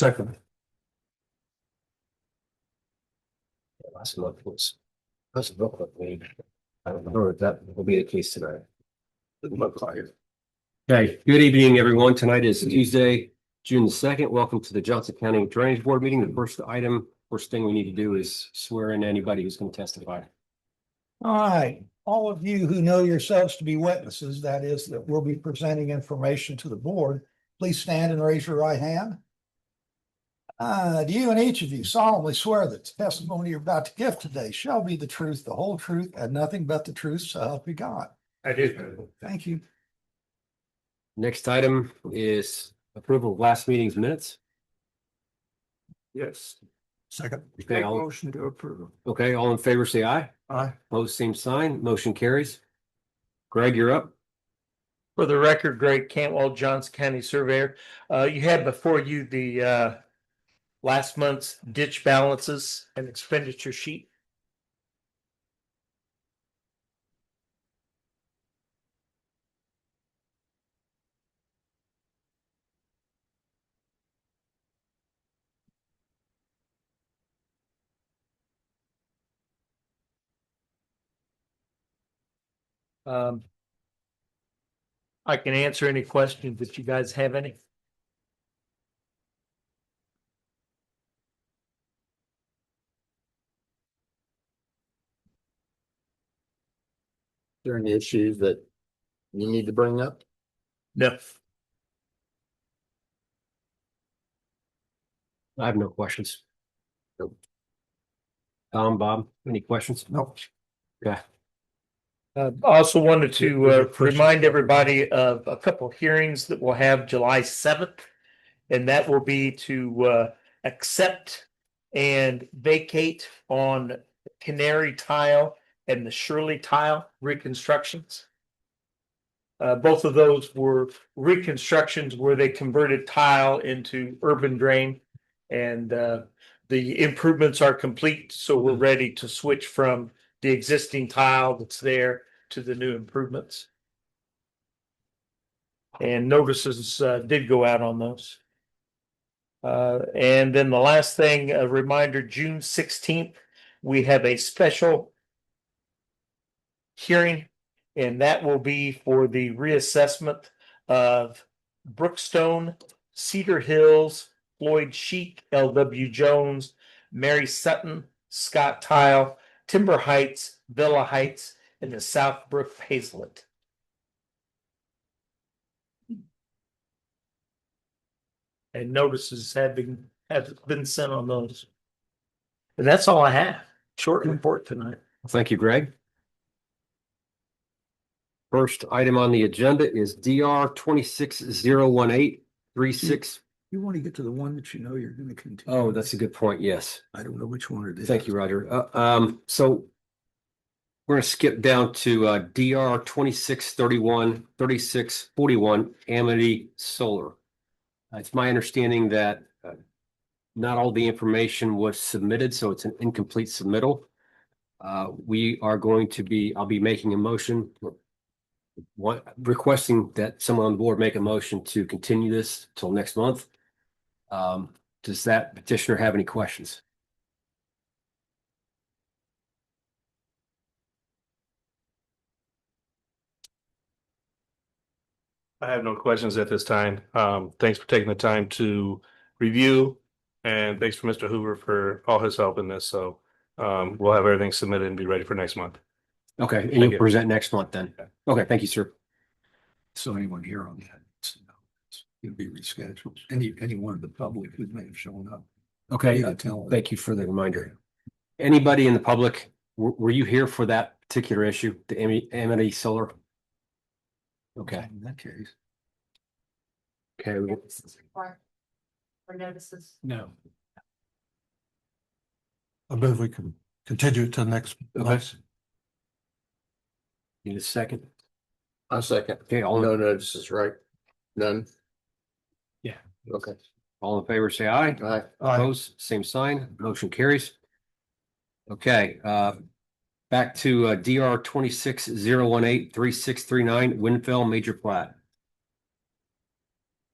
Second. Last month was, that's a book meeting. I don't know if that will be the case tonight. Okay, good evening, everyone. Tonight is Tuesday, June 2nd. Welcome to the Johnson County Drainage Board meeting. The first thing we need to do is swear in anybody who's going to testify. All right, all of you who know yourselves to be witnesses, that is, that will be presenting information to the board, please stand and raise your right hand. Do you and each of you solemnly swear that the testimony you're about to give today shall be the truth, the whole truth, and nothing but the truth, so help you God? I do. Thank you. Next item is approval of last meeting's minutes. Yes. Second. Okay, all, Motion to approve. okay, all in favor, say aye. Aye. Opposed, same sign. Motion carries. Greg, you're up. For the record, Greg Cantwell, Johnson County Surveyor. You had before you the last month's ditch balances and expenditure sheet. I can answer any questions if you guys have any. There any issues that you need to bring up? No. I have no questions. Tom, Bob, any questions? No. Okay. I also wanted to remind everybody of a couple of hearings that we'll have July 7th. And that will be to accept and vacate on Canary Tile and the Shirley Tile reconstructions. Both of those were reconstructions where they converted tile into urban drain. And the improvements are complete, so we're ready to switch from the existing tile that's there to the new improvements. And notices did go out on those. And then the last thing, a reminder, June 16th, we have a special hearing, and that will be for the reassessment of Brookstone, Cedar Hills, Floyd Chic, L.W. Jones, Mary Sutton, Scott Tile, Timber Heights, Villa Heights, and the South Brook Hazlet. And notices have been sent on those. And that's all I have. Short report tonight. Thank you, Greg. First item on the agenda is DR 2601836. You want to get to the one that you know you're going to continue. Oh, that's a good point. Yes. I don't know which one it is. Thank you, Roger. So we're going to skip down to DR 26313641 Amity Solar. It's my understanding that not all the information was submitted, so it's an incomplete submittal. We are going to be, I'll be making a motion, requesting that someone on the board make a motion to continue this till next month. Does that petitioner have any questions? I have no questions at this time. Thanks for taking the time to review, and thanks for Mr. Hoover for all his help in this. So we'll have everything submitted and be ready for next month. Okay, and Thank you'll you. present next month then. Okay, thank you, sir. So anyone here on that, it'll be rescheduled. Anyone of the public who may have shown up. Okay, Yeah, tell them. thank you for the reminder. Anybody in the public, were you here for that particular issue, the Amity Solar? Okay, In that case. okay, Notices required for notices. No. I believe we can continue to the next. Okay. Need a second? A second. Okay, all, No notices, right? None. Yeah. Okay. all in favor, say aye. Aye. Opposed, same sign, motion carries. Okay, back to DR 260183639 Winfell Major Plat.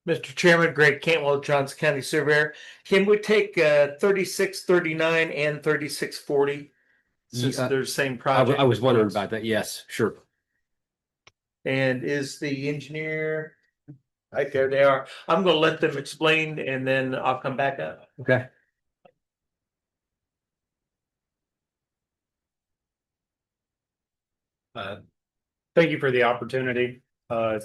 Mr. Chairman, Greg Cantwell, Johnson County Surveyor. Can we take 3639 and 3640? Since Yeah, they're the same I project. was wondering about that. Yes, sure. And is the engineer? Right there they are. I'm gonna let them explain and then I'll come back up. Okay. Thank you for the opportunity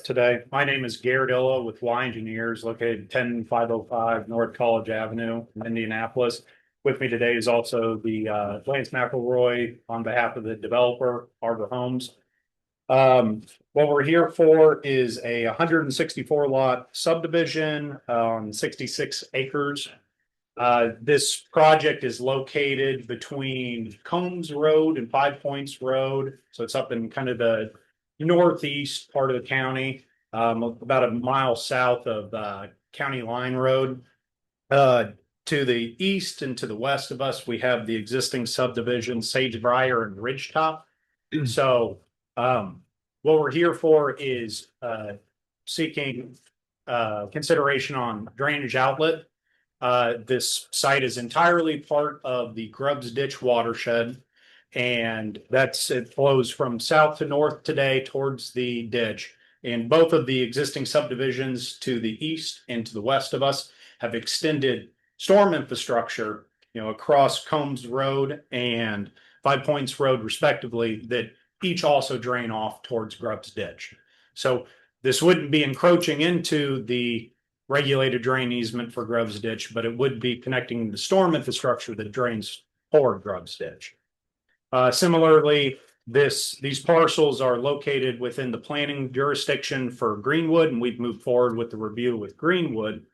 today. My name is Garrett Illa with Y Engineers located 10505 North College Avenue in Indianapolis. With me today is also the Lance McElroy on behalf of the developer Arbor Homes. What we're here for is a 164 lot subdivision on 66 acres. This project is located between Combs Road and Five Points Road. So it's up in kind of the northeast part of the county, about a mile south of County Line Road. To the east and to the west of us, we have the existing subdivision Sagebriar and Ridgetop. So what we're here for is seeking consideration on drainage outlet. This site is entirely part of the Grubbs Ditch watershed, and it flows from south to north today towards the ditch. And both of the existing subdivisions to the east and to the west of us have extended storm infrastructure, across Combs Road and Five Points Road respectively, that each also drain off towards Grubbs Ditch. So this wouldn't be encroaching into the regulated drain easement for Grubbs Ditch, but it would be connecting the storm infrastructure that drains toward Grubbs Ditch. Similarly, these parcels are located within the planning jurisdiction for Greenwood, and we've moved forward with the review with Greenwood.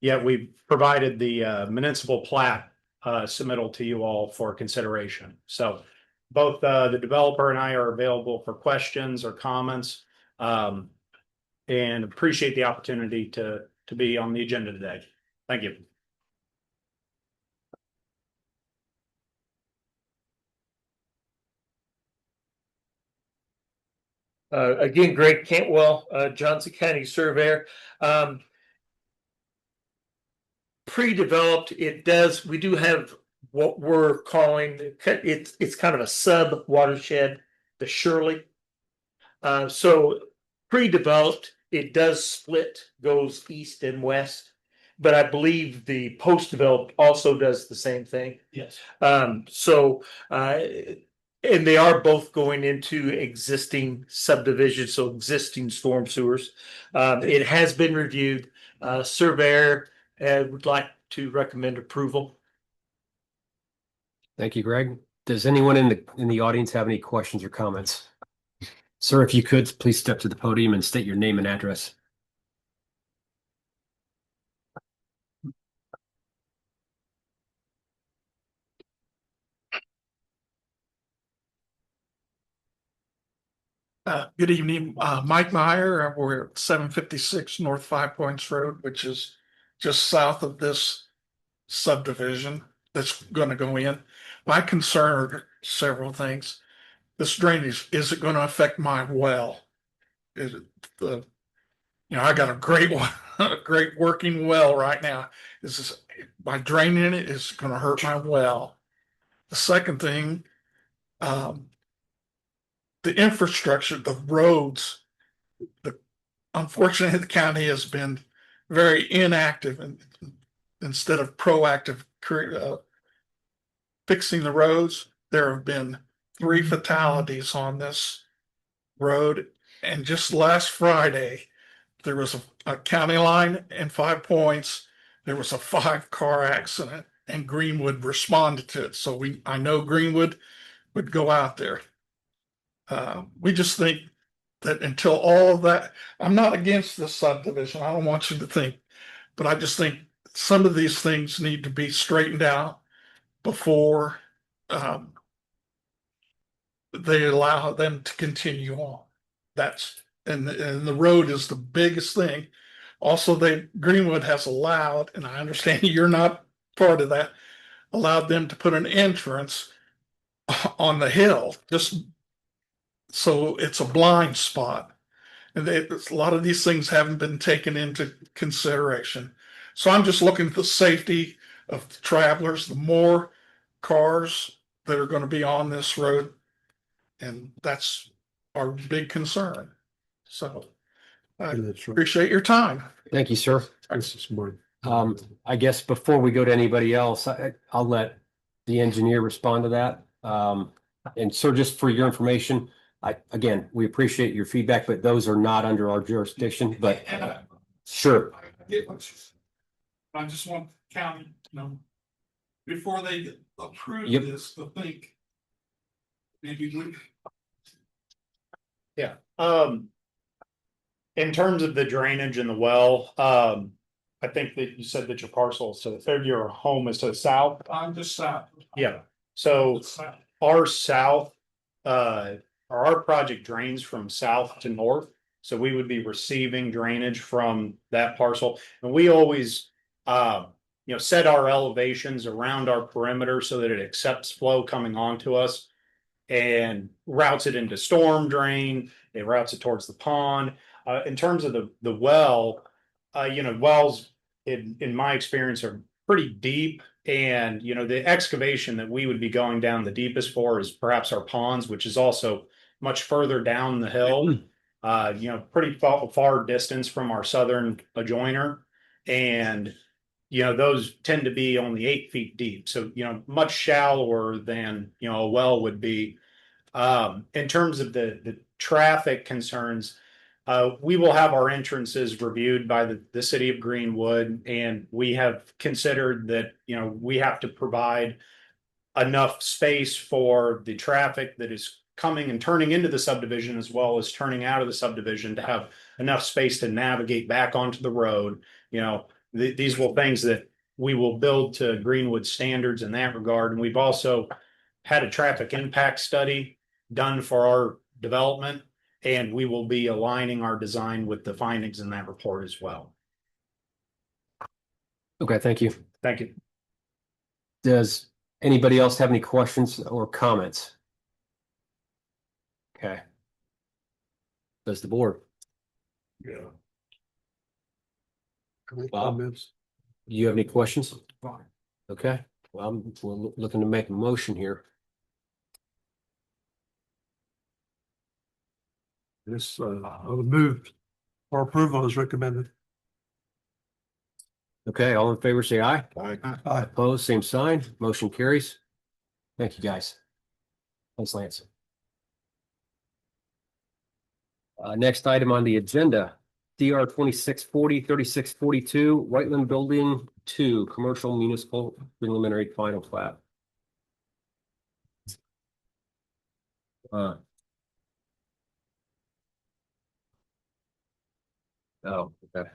Yet we've provided the municipal plat submittal to you all for consideration. So both the developer and I are available for questions or comments, and appreciate the opportunity to be on the agenda today. Thank you. Again, Greg Cantwell, Johnson County Surveyor. Pre-developed, we do have what we're calling, it's kind of a sub watershed, the Shirley. So pre-developed, it does split, goes east and west, but I believe the post-developed also does the same thing. Yes. And they are both going into existing subdivisions, so existing storm sewers. It has been reviewed. Surveyor would like to recommend approval. Thank you, Greg. Does anyone in the audience have any questions or comments? Sir, if you could, please step to the podium and state your name and address. Good evening, Mike Meyer. We're at 756 North Five Points Road, which is just south of this subdivision that's going to go in. My concern are several things. This drainage, is it going to affect my well? Is it I got a great one, a great working well right now. By draining it is going to hurt my well. The second thing, the infrastructure, the roads, unfortunately, the county has been very inactive and instead of proactive fixing the roads. There have been 3 fatalities on this road. And just last Friday, there was a county line and 5 Points. There was a 5-car accident and Greenwood responded to it. So I know Greenwood would go out there. We just think that until all of that, I'm not against this subdivision. I don't want you to think, but I just think some of these things need to be straightened out before they allow them to continue on. And the road is the biggest thing. Also, Greenwood has allowed, and I understand you're not part of that, allowed them to put an entrance on the hill, just so it's a blind spot. And a lot of these things haven't been taken into consideration. So I'm just looking at the safety of the travelers, the more cars that are going to be on this road. And that's our big concern. So I appreciate your time. Thank you, sir. I guess before we go to anybody else, I'll let the engineer respond to that. And so just for your information, again, we appreciate your feedback, but those are not under our jurisdiction, but sure. I just want the county, before they approve Yep. this, to think. Maybe we. Yeah, in terms of the drainage in the well, I think that you said that your parcel, so your home is to the south. I'm just south. Yeah, so our south, or our project drains from south to north. So we would be receiving drainage from that parcel, and we always, set our elevations around our perimeter so that it accepts flow coming onto us. And routes it into storm drain, it routes it towards the pond. In terms of the well, wells in my experience are pretty deep. And, the excavation that we would be going down the deepest for is perhaps our ponds, which is also much further down the hill. Pretty far distance from our southern adjoiner. And, those tend to be only 8 feet deep. So, much shallower than, a well would be. In terms of the traffic concerns, we will have our entrances reviewed by the city of Greenwood, and we have considered that, we have to provide enough space for the traffic that is coming and turning into the subdivision as well as turning out of the subdivision to have enough space to navigate back onto the road. These will things that we will build to Greenwood standards in that regard. And we've also had a traffic impact study done for our development, and we will be aligning our design with the findings in that report as well. Okay, thank you. Thank you. Does anybody else have any questions or comments? Okay. Does the board? Yeah. Bob? Do you have any questions? Okay, well, we're looking to make a motion here. This, I would move for approval as recommended. Okay, all in favor, say aye. Aye. Opposed, same sign. Motion carries. Thank you, guys. Thanks, Lance. Next item on the agenda, DR 2640-3642, Whiteland Building 2, Commercial Municipal Preliminary Final Plat. Oh, okay.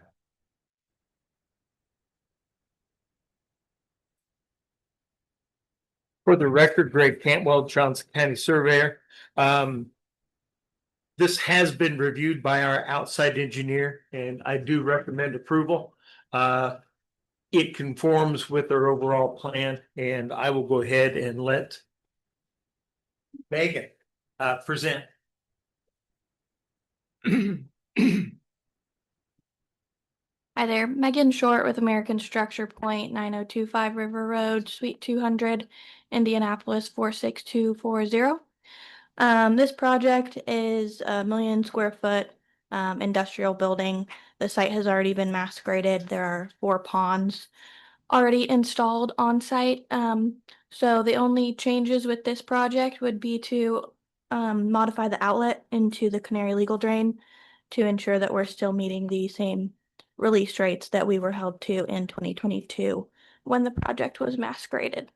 For the record, Greg Cantwell, Johnson County Surveyor. This has been reviewed by our outside engineer, and I do recommend approval. It conforms with our overall plan, and I will go ahead and let Megan present. Hi there, Megan Short with American Structure Point, 9025 River Road, Suite 200, Indianapolis 46240. This project is a 1,000,000 square foot industrial building. The site has already been mass graded. There are 4 ponds already installed on site. So the only changes with this project would be to modify the outlet into the Canary Legal Drain to ensure that we're still meeting the same release rates that we were held to in 2022 when the project was mass graded.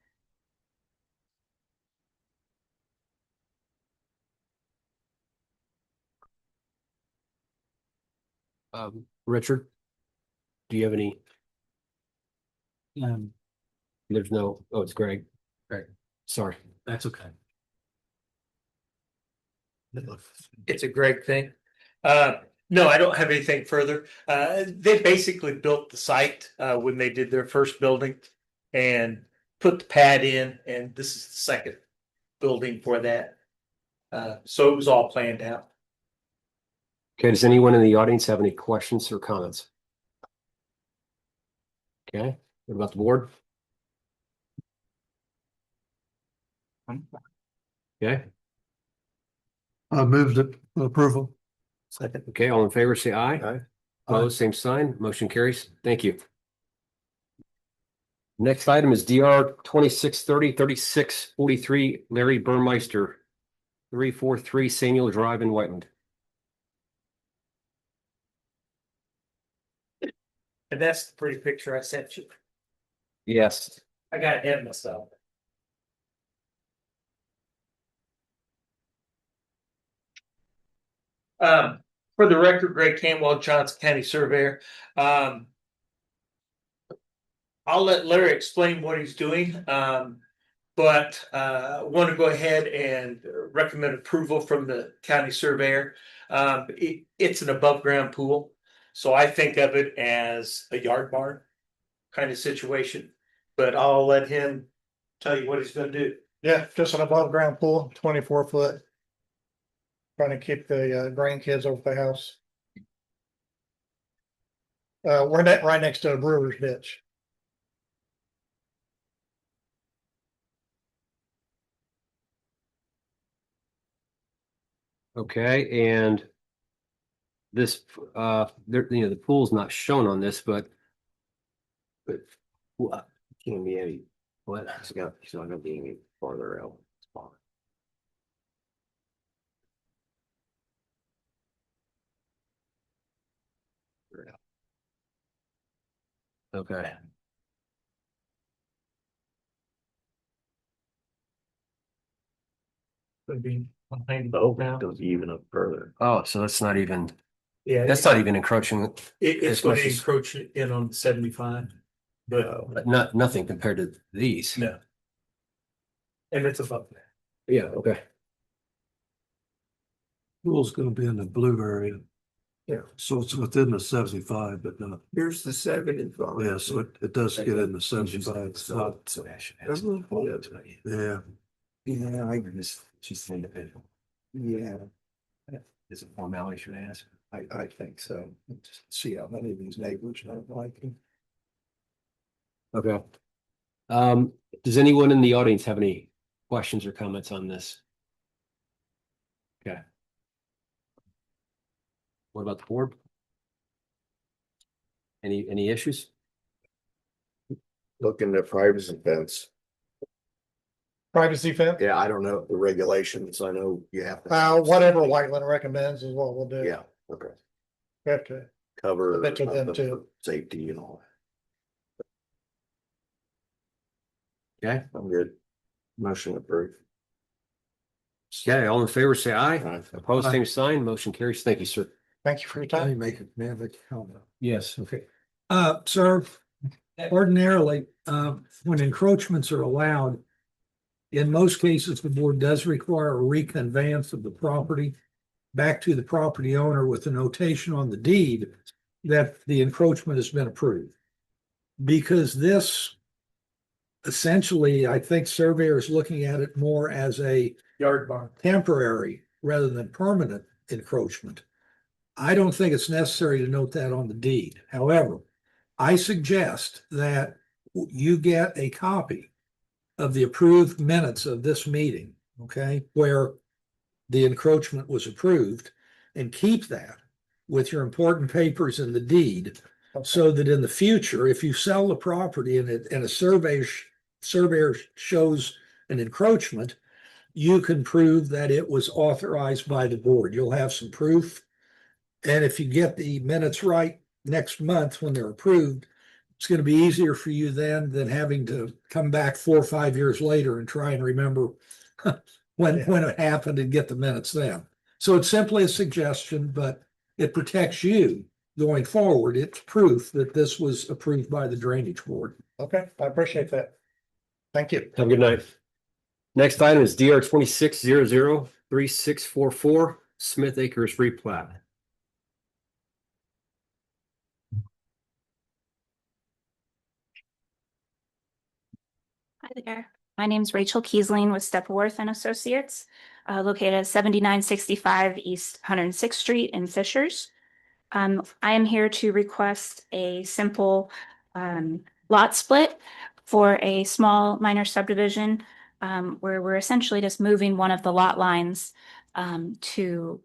Richard, do you have any? There's no, oh, it's Greg. Right. Sorry. That's okay. It's a Greg thing. No, I don't have anything further. They basically built the site when they did their first building and put the pad in, and this is the second building for that. So it was all planned out. Okay, does anyone in the audience have any questions or comments? Okay, what about the board? Okay, I moved it for approval. Second. okay, all in favor, say aye. Aye. Opposed, same sign, motion carries. Thank you. Next item is DR 2630-3643 Larry Burmeister, 343 Samuel Drive in Whiteland. And that's the pretty picture I sent you. Yes. I got ahead of myself. For the record, Greg Canwell, Johnson County Surveyor. I'll let Larry explain what he's doing. But want to go ahead and recommend approval from the county surveyor. It's an above ground pool. So I think of it as a yard barn kind of situation, but I'll let him tell you what he's gonna do. Yeah, just an above ground pool, 24 foot. Trying to keep the grandkids over the house. We're right next to a brewer's ditch. Okay, and this, there, the pool's not shown on this, but what, can't be any, what, it's not gonna be any farther out. Okay. Could be behind the oak now. Goes even up further. Oh, so that's not even, Yeah, that's not even encroaching, it's as going much to as- encroach in on 75, but but nothing compared to these. no. And it's above that. Yeah, okay. Pool's gonna be in the blue area. Yeah. So it's within the 75, but not, Here's the 75. yeah, so it does get in the 75. It's not, yeah. Yeah, yeah, Is it formality should ask? I think so. Just see how many of these neighbors don't like him. Okay. Does anyone in the audience have any questions or comments on this? Okay. What about the board? Any issues? Looking at privacy fence. Privacy fence. Yeah, I don't know the regulations. I know you have. to Whatever Whiteland recommends is what we'll do. Yeah, okay. We have to, Cover. I bet to them something too. for Safety and all Okay. that. I'm good. Motion approved. Okay, all in favor, say aye. Aye. Opposed, Aye. same sign. Motion carries. Thank you, sir. thank you for your Let me time. make it, man, make a comment. Yes. Okay. Sir, ordinarily, when encroachments are allowed, in most cases, the board does require a reconveyance of the property back to the property owner with a notation on the deed that the encroachment has been approved. Because this essentially, I think surveyor is looking at it more as a Yard barn. temporary rather than permanent encroachment. I don't think it's necessary to note that on the deed. However, I suggest that you get a copy of the approved minutes of this meeting, okay, where the encroachment was approved, and keep that with your important papers in the deed, so that in the future, if you sell the property and a surveyor shows an encroachment, you can prove that it was authorized by the board. You'll have some proof. And if you get the minutes right next month when they're approved, it's going to be easier for you then than having to come back 4 or 5 years later and try and remember when it happened and get the minutes then. So it's simply a suggestion, but it protects you going forward. It's proof that this was approved by the drainage board. Okay, I appreciate that. Thank you. Have a good night. Next item is DR 2600-3644 Smith Acres replat. Hi there. My name's Rachel Kiesling with Stepworth and Associates, located at 7965 East 106th Street in Fishers. I am here to request a simple lot split for a small minor subdivision where we're essentially just moving one of the lot lines to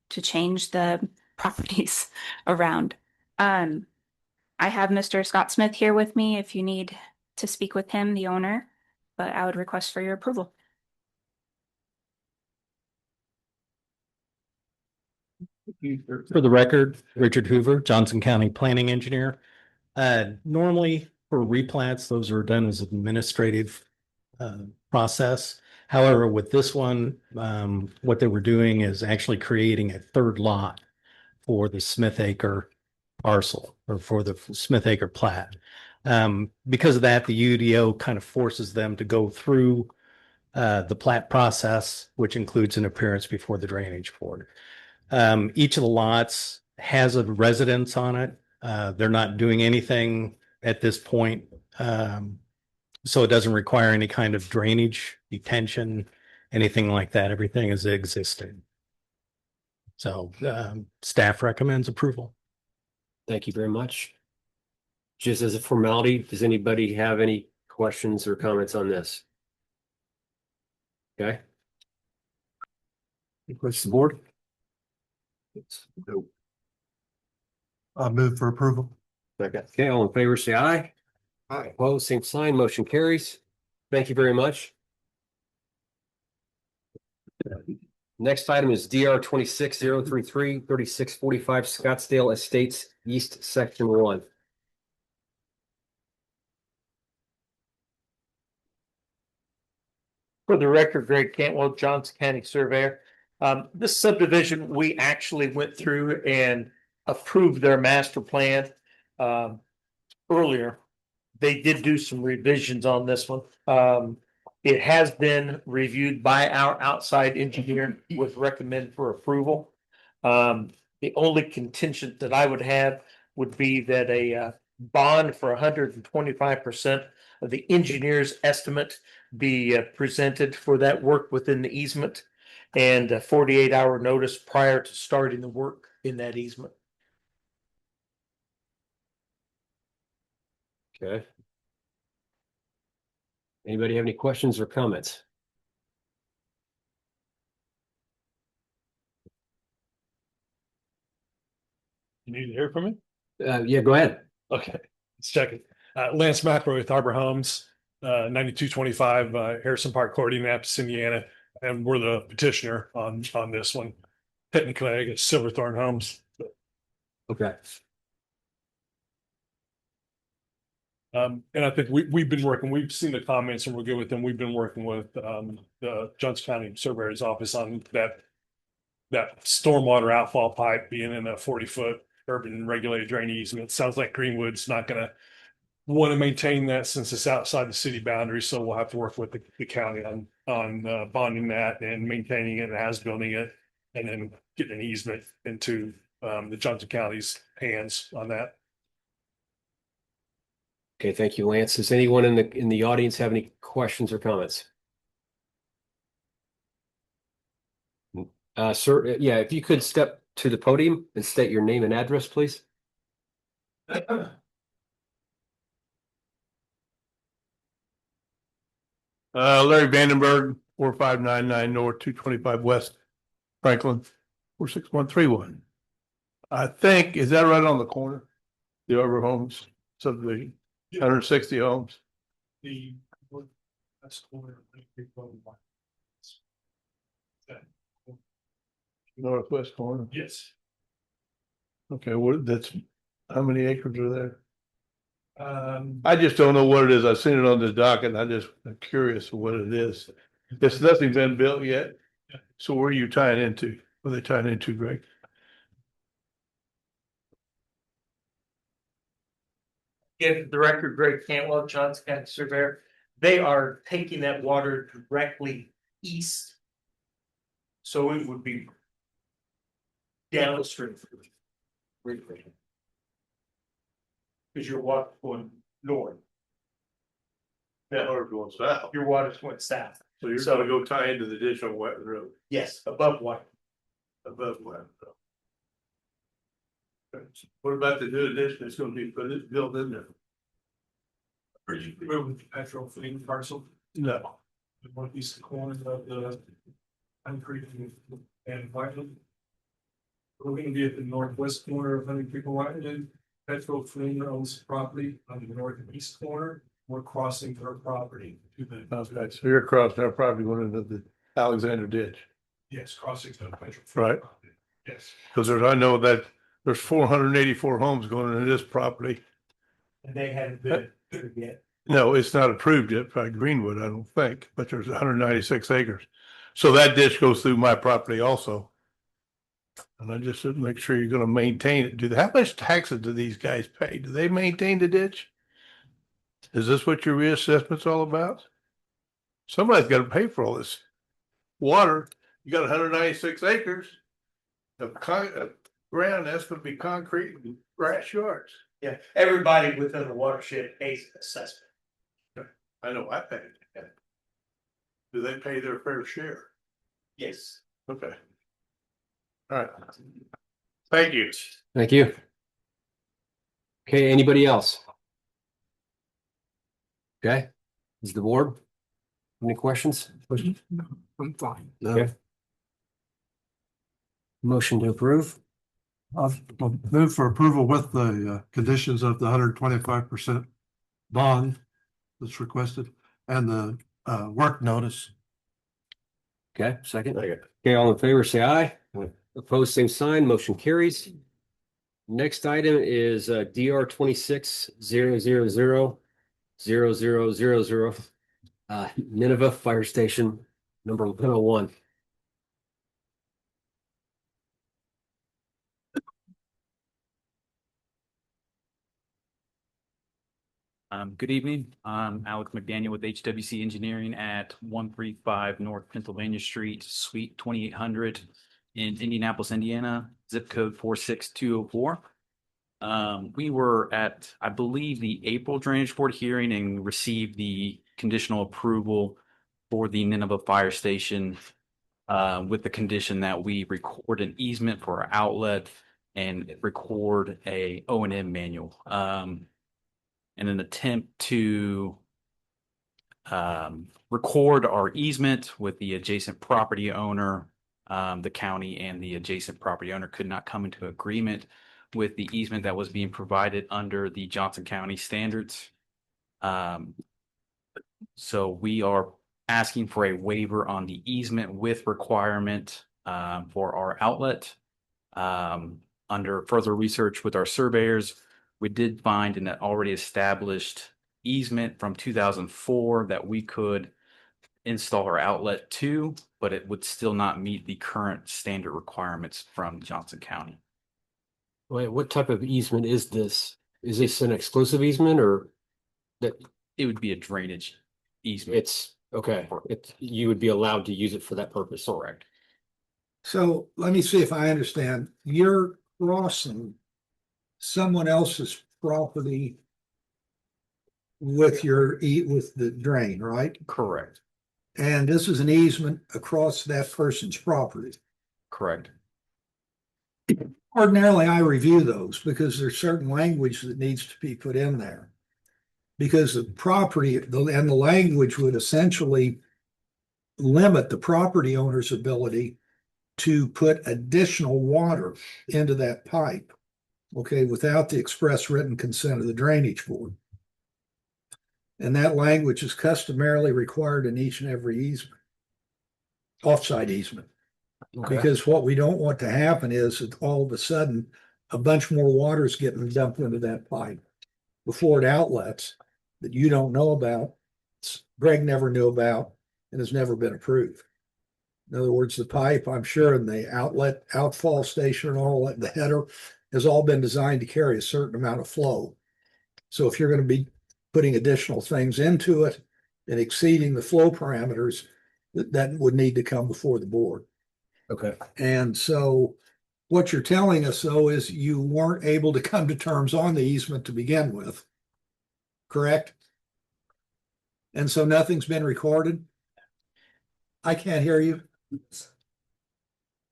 change the properties around. I have Mr. Scott Smith here with me if you need to speak with him, the owner, but I would request for your approval. For the record, Richard Hoover, Johnson County Planning Engineer. Normally for replats, those are done as administrative process. However, with this one, what they were doing is actually creating a third lot for the Smith Acre parcel or for the Smith Acre plat. Because of that, the UDO kind of forces them to go through the plat process, which includes an appearance before the Drainage Board. Each of the lots has a residence on it. They're not doing anything at this point. So it doesn't require any kind of drainage, detention, anything like that. Everything is existing. So staff recommends approval. Thank you very much. Just as a formality, does anybody have any questions or comments on this? Okay. Any questions, the board? Nope. I move for approval. Okay, all in favor, say aye. Aye. Opposed, same sign, motion carries. Thank you very much. Next item is DR 26033 3645 Scottsdale Estates East, Section 1. For the record, Greg Cantwell, Johnson County Surveyor. This subdivision, we actually went through and approved their master plan earlier. They did do some revisions on this one. It has been reviewed by our outside engineer with recommend for approval. The only contingent that I would have would be that a bond for 125% of the engineer's estimate be presented for that work within the easement and a 48-hour notice prior to starting the work in that easement. Okay. Anybody have any questions or comments? You need to hear from me? Yeah, go ahead. Okay, let's check it. Lance McRoy with Arbor Homes, 9225 Harrison Park Court, Indianapolis, Indiana. And we're the petitioner on this one. Technically, I guess Silverthorne Homes. Okay. And I think we've been working, we've seen the comments and we're good with them. We've been working with the Johnson County Surveyor's Office on that stormwater outfall pipe being in a 40-foot urban regulated drain easement. It sounds like Greenwood's not gonna want to maintain that since it's outside the city boundaries. So we'll have to work with the county on bonding that and maintaining it as building it, and then getting an easement into the Johnson County's hands on that. Okay, thank you, Lance. Does anyone in the audience have any questions or comments? Sir, yeah, if you could step to the podium and state your name and address, please. Larry Vandenberg, 4599 North, 225 West, Franklin, 46131. I think, is that right on the corner? The Arbor Homes subdivision, 160 homes. The Northwest corner. yes. Okay, how many acres are there? I just don't know what it is. I've seen it on this docket and I'm curious what it is. It's nothing been built yet. So where are you tying into? What are they tying into, Greg? Again, the record, Greg Cantwell, Johnson County Surveyor. They are taking that water directly east. So it would be downstream. Because you're walking going north. That water going south. Your water's went south. So you're So- gonna go tie into the ditch on Wetton Road Yes, above water. above Wetton. What about the new addition that's gonna be built in there? Are you familiar with the petrol filling parcel? No. The northeast corner of the Honey Creek and Whiteland. We're gonna be at the northwest corner of Honey Creek and Whiteland. Petrol Filling owns property on the northeast corner. We're crossing her property to the. Okay, so you're across our property going into the Alexander ditch, Yes, crossing the Petrol. right? Yes. Cause I know that there's 484 homes going into this property. And they haven't been yet. No, it's not approved yet by Greenwood, I don't think, but there's 196 acres. So that ditch goes through my property also. And I just said, make sure you're gonna maintain it. How much taxes do these guys pay? Do they maintain the ditch? Is this what your reassessment's all about? Somebody's gotta pay for all this water. You got 196 acres of ground that's gonna be concrete and grass yards. Yeah, everybody within the watershed pays an assessment. I know I pay. Do they pay their fair share? Yes. Okay. All right. Thank you. Thank you. Okay, anybody else? Okay, is the board? Any questions? I'm fine. Okay. Motion to approve? I'll move for approval with the conditions of the 125% bond that's requested and the work notice. Okay, second. Okay, all in favor, say aye. Opposed, same sign, motion carries. Next item is DR 26-000-0000. Nineveh Fire Station number 101. Good evening. I'm Alex McDaniel with HWC Engineering at 135 North Pennsylvania Street, Suite 2800 in Indianapolis, Indiana, zip code 46204. We were at, I believe, the April Drainage Board hearing and received the conditional approval for the Nineveh Fire Station with the condition that we record an easement for our outlet and record a O&M manual. In an attempt to record our easement with the adjacent property owner, the county and the adjacent property owner could not come into agreement with the easement that was being provided under the Johnson County standards. So we are asking for a waiver on the easement with requirement for our outlet. Under further research with our surveyors, we did find an already established easement from 2004 that we could install our outlet to, but it would still not meet the current standard requirements from Johnson County. Wait, what type of easement is this? Is this an exclusive easement or that? It would be a drainage easement. It's okay. You would be allowed to use it for that purpose. Correct. So let me see if I understand. You're crossing someone else's property with with the drain, right? Correct. And this is an easement across that person's property. Correct. Ordinarily, I review those because there's certain language that needs to be put in there. Because the property and the language would essentially limit the property owner's ability to put additional water into that pipe, okay, without the express written consent of the drainage board. And that language is customarily required in each and every easement, offsite easement. Okay. Because what we don't want to happen is that all of a sudden, a bunch more water is getting dumped into that pipe before it outlets that you don't know about, Greg never knew about, and has never been approved. In other words, the pipe, I'm sure, and the outlet, outfall station and all that, the header has all been designed to carry a certain amount of flow. So if you're going to be putting additional things into it and exceeding the flow parameters, that would need to come before the board. Okay. And so what you're telling us, though, is you weren't able to come to terms on the easement to begin with, correct? And so nothing's been recorded? I can't hear you.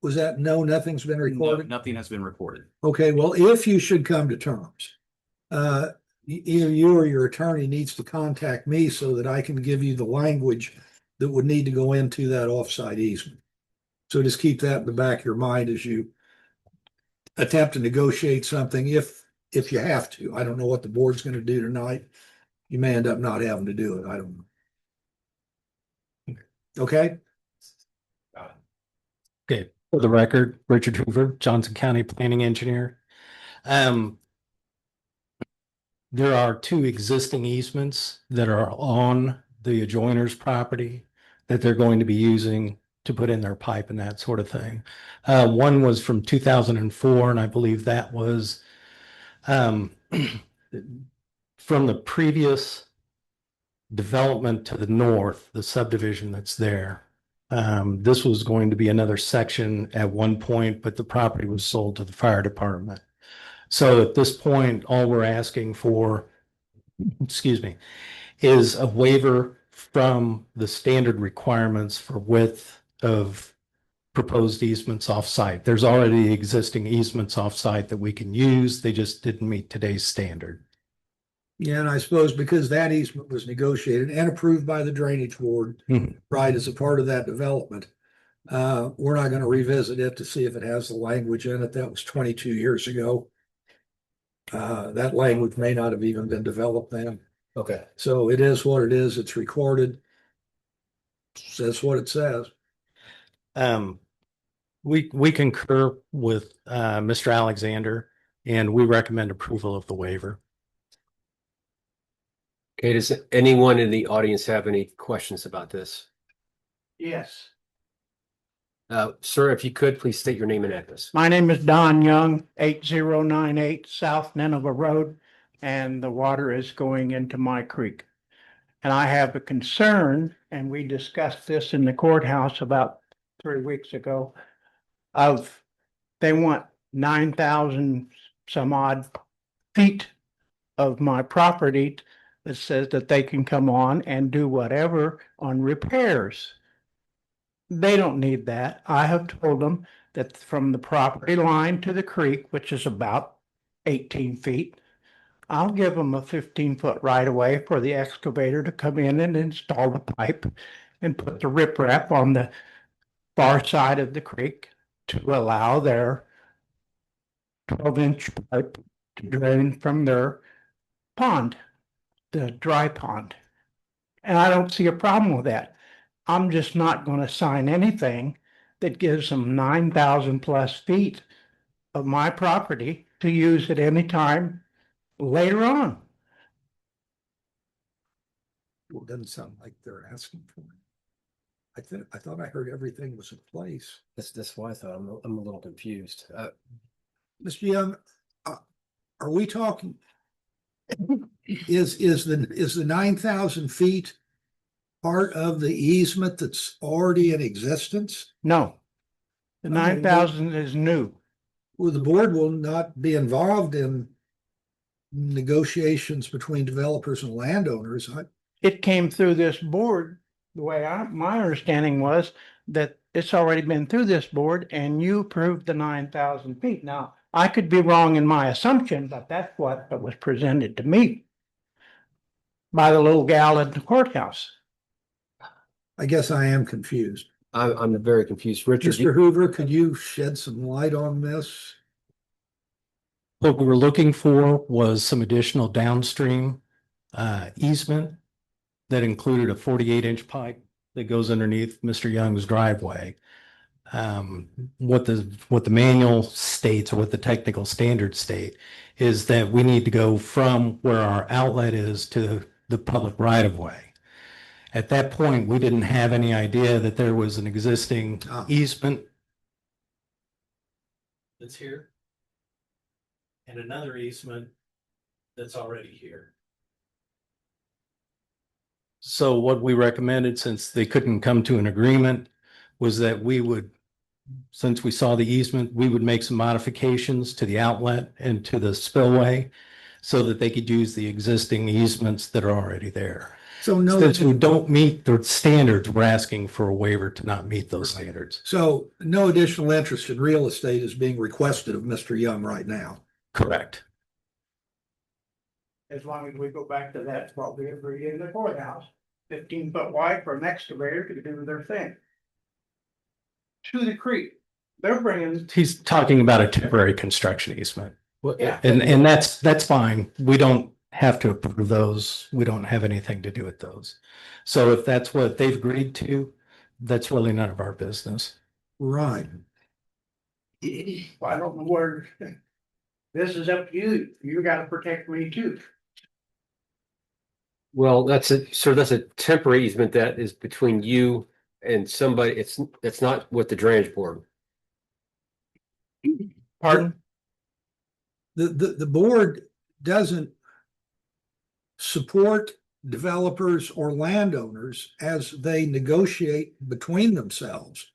Was that no, nothing's been No, recorded? nothing has been recorded. Okay, well, if you should come to terms, either you or your attorney needs to contact me so that I can give you the language that would need to go into that offsite easement. So just keep that in the back of your mind as you attempt to negotiate something if you have to. I don't know what the board's going to do tonight. You may end up not having to do it. I don't know. Okay? Okay, for the record, Richard Hoover, Johnson County Planning Engineer. There are two existing easements that are on the adjoiner's property that they're going to be using to put in their pipe and that sort of thing. One was from 2004, and I believe that was from the previous development to the north, the subdivision that's there. This was going to be another section at one point, but the property was sold to the fire department. So at this point, all we're asking for, excuse me, is a waiver from the standard requirements for width of proposed easements off-site. There's already existing easements off-site that we can use. They just didn't meet today's standard. Yeah, and I suppose because that easement was negotiated and approved by the drainage board, right, as a part of that development, we're not going to revisit it to see if it has the language in it. That was 22 years ago. That language may not have even been developed then. Okay. So it is what it is. It's recorded. Says what it says. We concur with Mr. Alexander, and we recommend approval of the waiver. Okay, does anyone in the audience have any questions about this? Yes. Sir, if you could, please state your name and address. My name is Don Young, 8098 South Nineveh Road, and the water is going into my creek. And I have a concern, and we discussed this in the courthouse about 3 weeks ago, they want 9,000 some odd feet of my property that says that they can come on and do whatever on repairs. They don't need that. I have told them that from the property line to the creek, which is about 18 feet, I'll give them a 15-foot right of way for the excavator to come in and install the pipe and put the riprap on the far side of the creek to allow their 12-inch pipe to drain from their pond, the dry pond. And I don't see a problem with that. I'm just not going to sign anything that gives them 9,000 plus feet of my property to use at any time later on. Well, it doesn't sound like they're asking for it. I thought I heard everything was in place. That's why I thought I'm a little confused. Mr. Young, are we talking? Is the 9,000 feet part of the easement that's already in existence? No, the 9,000 is new. Well, the board will not be involved in negotiations between developers and landowners. It came through this board. The way my understanding was that it's already been through this board and you approved the 9,000 feet. Now, I could be wrong in my assumption, but that's what was presented to me by the little gal at the courthouse. I guess I am confused. I'm very confused. Richard, Mr. Hoover, could you shed some light on this? What we were looking for was some additional downstream easement that included a 48-inch pipe that goes underneath Mr. Young's driveway. What the manual states, or what the technical standards state, is that we need to go from where our outlet is to the public right-of-way. At that point, we didn't have any idea that there was an existing easement that's here and another easement that's already here. So what we recommended, since they couldn't come to an agreement, was that we would, since we saw the easement, we would make some modifications to the outlet and to the spillway so that they could use the existing easements that are already there. So no, Since we don't meet the standards, we're asking for a waiver to not meet those standards. so no additional interest in real estate is being requested of Mr. Young right now. Correct. As long as we go back to that, what we agreed in the courthouse, 15 foot wide for an excavator to do their thing. To the creek, they're bringing, He's talking about a temporary construction easement. Yeah. And that's fine. We don't have to approve those. We don't have anything to do with those. So if that's what they've agreed to, that's really none of our business. Right. I don't know where, this is up to you. You gotta protect me too. Well, that's a temporary easement that is between you and somebody. It's not with the drainage board. Pardon? The board doesn't support developers or landowners as they negotiate between themselves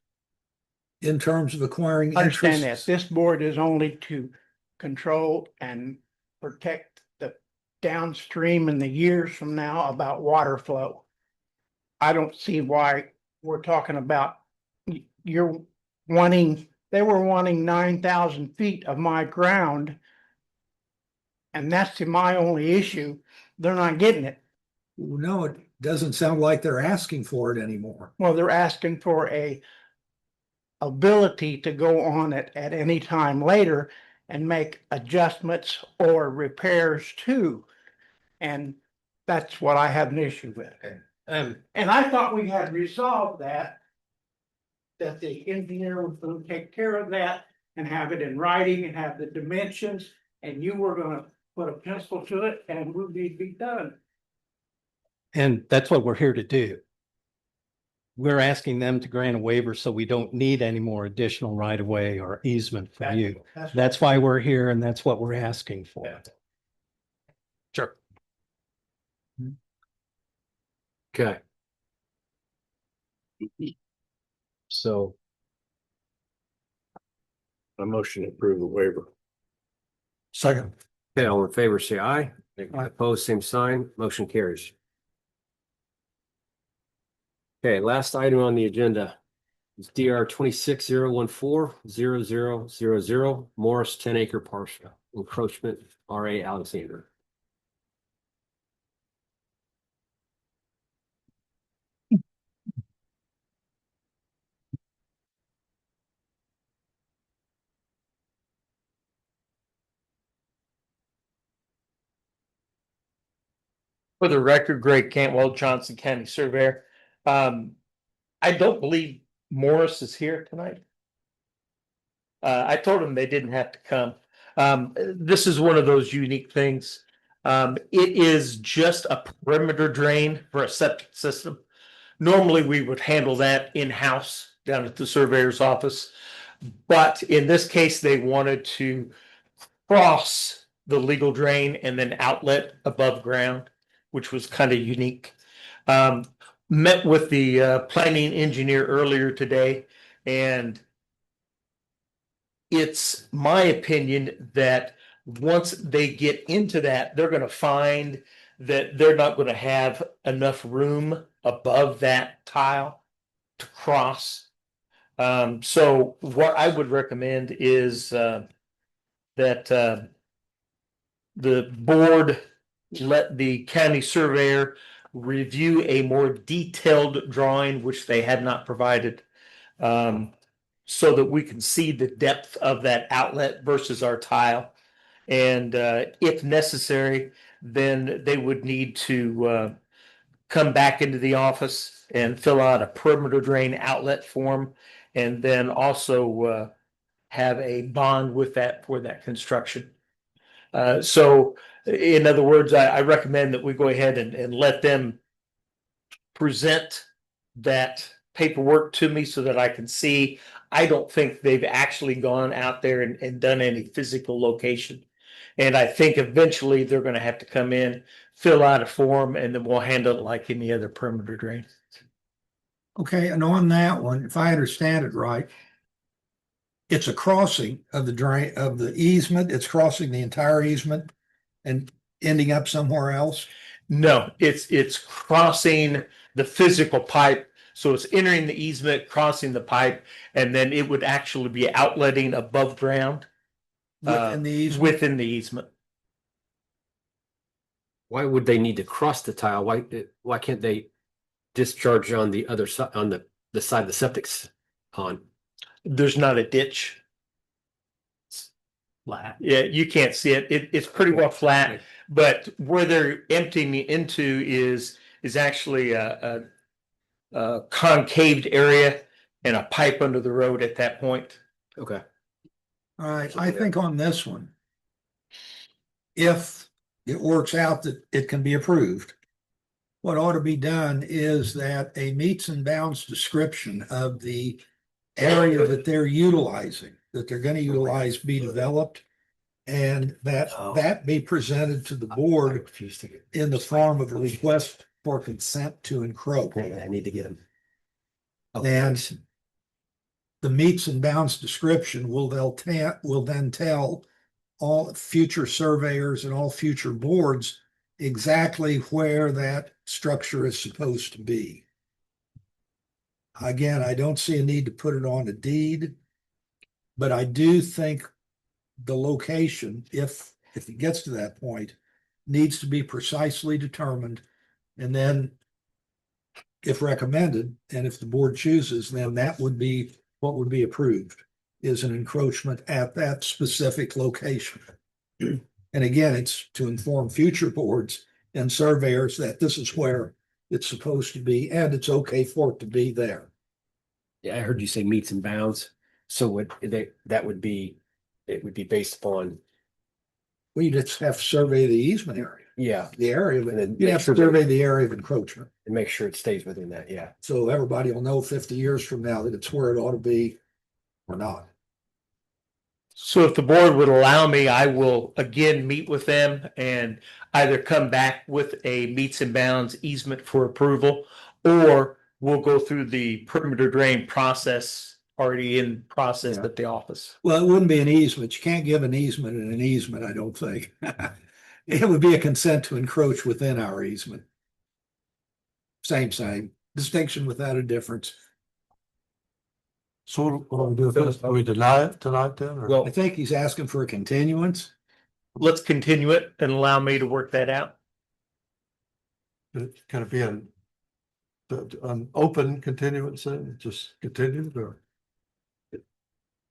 in terms of acquiring Understand that interests. this board is only to control and protect the downstream in the years from now about water flow. I don't see why we're talking about, you're wanting, they were wanting 9,000 feet of my ground. And that's my only issue. They're not getting it. No, it doesn't sound like they're asking for it anymore. Well, they're asking for a ability to go on it at any time later and make adjustments or repairs too. And that's what I have an issue with. And I thought we had resolved that the engineer was gonna take care of that and have it in writing and have the dimensions, and you were gonna put a pencil to it and we'll be done. And that's what we're here to do. We're asking them to grant a waiver so we don't need any more additional right of way or easement from you. That's why we're here and that's what we're asking for. Sure. Okay. So A motion to approve the waiver. Second. okay, all in favor, say aye. Aye. Opposed, same sign. Motion carries. Okay, last item on the agenda is DR 26-014-0000 Morris 10-acre parcel encroachment, RA Alexander. For the record, Greg Cantwell, Johnson County Surveyor. I don't believe Morris is here tonight. I told him they didn't have to come. This is one of those unique things. It is just a perimeter drain for a septic system. Normally, we would handle that in-house down at the surveyor's office. But in this case, they wanted to cross the legal drain and then outlet above ground, which was kind of unique. Met with the planning engineer earlier today, and it's my opinion that once they get into that, they're going to find that they're not going to have enough room above that tile to cross. So what I would recommend is that the board let the county surveyor review a more detailed drawing, which they had not provided, so that we can see the depth of that outlet versus our tile. And if necessary, then they would need to come back into the office and fill out a perimeter drain outlet form, and then also have a bond with that for that construction. So in other words, I recommend that we go ahead and let them present that paperwork to me so that I can see. I don't think they've actually gone out there and done any physical location. And I think eventually they're going to have to come in, fill out a form, and then we'll handle it like any other perimeter drain. Okay, and on that one, if I understand it right, it's a crossing of the drain of the easement. It's crossing the entire easement. And ending up somewhere else? No, it's crossing the physical pipe. So it's entering the easement, crossing the pipe, and then it would actually be outletting above ground. Within the easement? Within the easement. Why would they need to cross the tile? Why can't they discharge on the other side, on the side of the septic pond? There's not a ditch. Flat. Yeah, you can't see it. It's pretty well flat, but where they're emptying into is actually a concaved area and a pipe under the road at that point. Okay. All right, I think on this one, if it works out that it can be approved, what ought to be done is that a meets and bounds description of the area that they're utilizing, that they're going to utilize, be developed, and that be presented to the board in the form of a request for consent to encroach. I need to get them. And the meets and bounds description will then tell all future surveyors and all future boards exactly where that structure is supposed to be. Again, I don't see a need to put it on a deed, but I do think the location, if it gets to that point, needs to be precisely determined. And then if recommended, and if the board chooses, then that would be what would be approved, is an encroachment at that specific location. And again, it's to inform future boards and surveyors that this is where it's supposed to be, and it's okay for it to be there. Yeah, I heard you say meets and bounds. So that would be, it would be based upon. Well, you just have to survey the easement area. Yeah. The area, And then you have to survey the area of encroachment. And make sure it stays within that, yeah. So everybody will know 50 years from now that it's where it ought to be or not. So if the board would allow me, I will again meet with them and either come back with a meets and bounds easement for approval, or we'll go through the perimeter drain process already in process at the office. Well, it wouldn't be an easement. You can't give an easement in an easement, I don't think. It would be a consent to encroach within our easement. Same, distinction without a difference. So what do we do with this? Do we deny it tonight then? or- Well, I think he's asking for a continuance. Let's continue it and allow me to work that out. Can it be an open continuance, just continued or?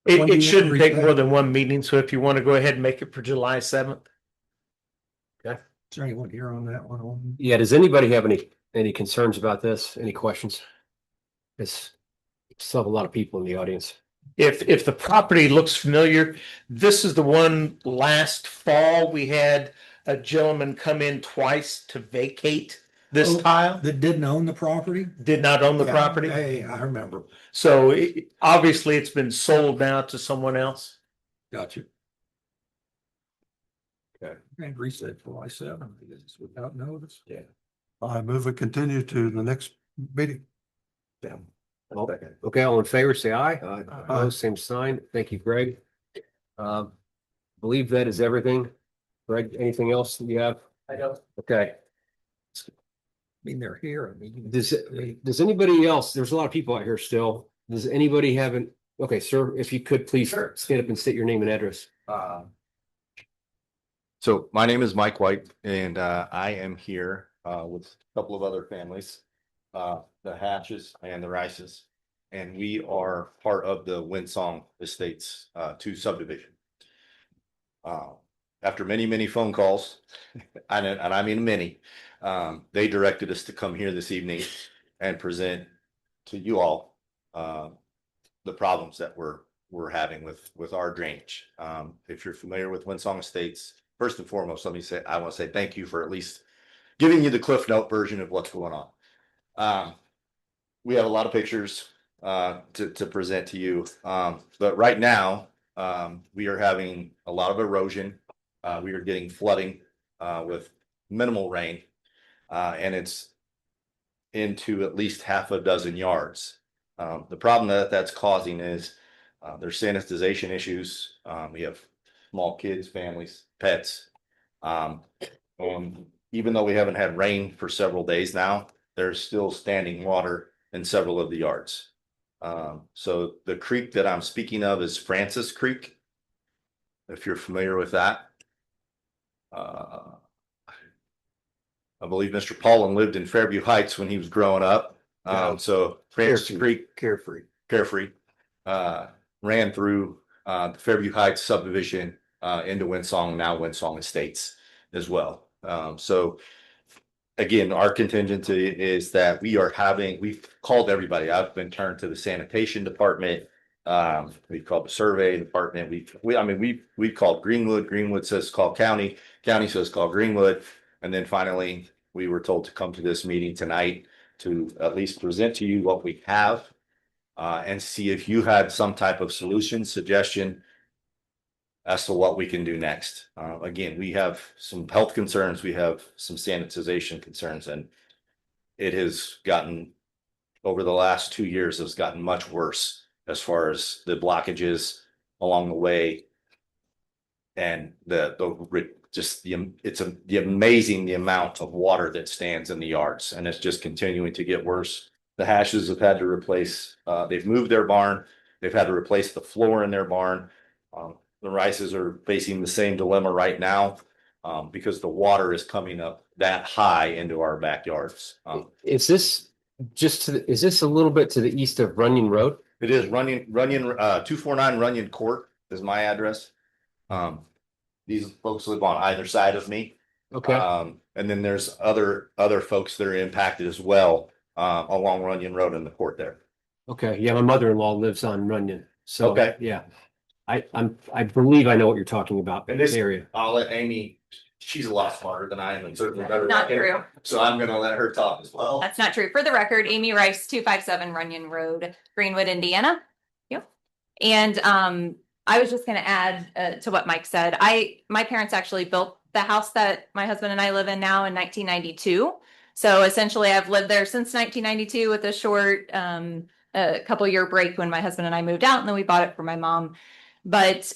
When do It you shouldn't reach take that? more than one meeting, so if you want to go ahead and make it for July 7th. Okay. Is there anyone here on that one? Yeah, does anybody have any concerns about this? Any questions? It's still have a lot of people in the audience. If the property looks familiar, this is the one last fall, we had a gentleman come in twice to vacate this Oh, tile, That didn't own the property? did not own the Yeah, property. Hey, I remember. So obviously it's been sold now to someone else. Got you. Okay. And reset July 7th, it's without notice. Yeah. I move it continue to the next meeting. Okay, all in favor, say aye. Aye. Opposed, same sign. Thank you, Greg. Believe that is everything. Greg, anything else that you have? I don't. Okay. I mean, they're here. I mean. Does anybody else, there's a lot of people out here still. Does anybody have an, okay, sir, if you could please stand up and state your name and address. So my name is Mike White and I am here with a couple of other families, the Hatches and the Rices. And we are part of the Winsong Estates 2 subdivision. After many phone calls, and I mean many, they directed us to come here this evening and present to you all the problems that we're having with our drainage. If you're familiar with Winsong Estates, first and foremost, I want to say thank you for at least giving you the Cliff Note version of what's going on. We have a lot of pictures to present to you, but right now we are having a lot of erosion. We are getting flooding with minimal rain, and it's into at least half a dozen yards. The problem that's causing is there's sanitization issues. We have small kids, families, pets. Even though we haven't had rain for several days now, there's still standing water in several of the yards. So the creek that I'm speaking of is Francis Creek. If you're familiar with that. I believe Mr. Paulin lived in Fairview Heights when he was growing up. So Francis Creek, Carefree, ran through the Fairview Heights subdivision into Winsong, now Winsong Estates as well. So again, our contingency is that we've called everybody. I've been turned to the sanitation department. We've called the survey department. We've called Greenwood. Greenwood says call county. County says call Greenwood. And then finally, we were told to come to this meeting tonight to at least present to you what we have and see if you had some type of solution, suggestion as to what we can do next. Again, we have some health concerns. We have some sanitization concerns, and it has gotten, over the last 2 years, has gotten much worse as far as the blockages along the way and it's amazing the amount of water that stands in the yards, and it's just continuing to get worse. The Hashes have had to replace, they've moved their barn. They've had to replace the floor in their barn. The Rices are facing the same dilemma right now because the water is coming up that high into our backyards. Is this is this a little bit to the east of Runyon Road? It is Runyon, 249 Runyon Court is my address. These folks live on either side of me. Okay. And then there's other folks that are impacted as well along Runyon Road in the court there. Okay. Yeah, my mother-in-law lives on Runyon. So Okay. Yeah. I believe I know what you're talking about. And this area. I'll let Amy, she's a lot smarter than I am and certainly better. Not than I am. true. So I'm gonna let her talk as well. That's not true. For the record, Amy Rice, 257 Runyon Road, Greenwood, Indiana. Yep. And I was just gonna add to what Mike said. My parents actually built the house that my husband and I live in now in 1992. So essentially I've lived there since 1992 with a short a couple year break when my husband and I moved out, and then we bought it for my mom. But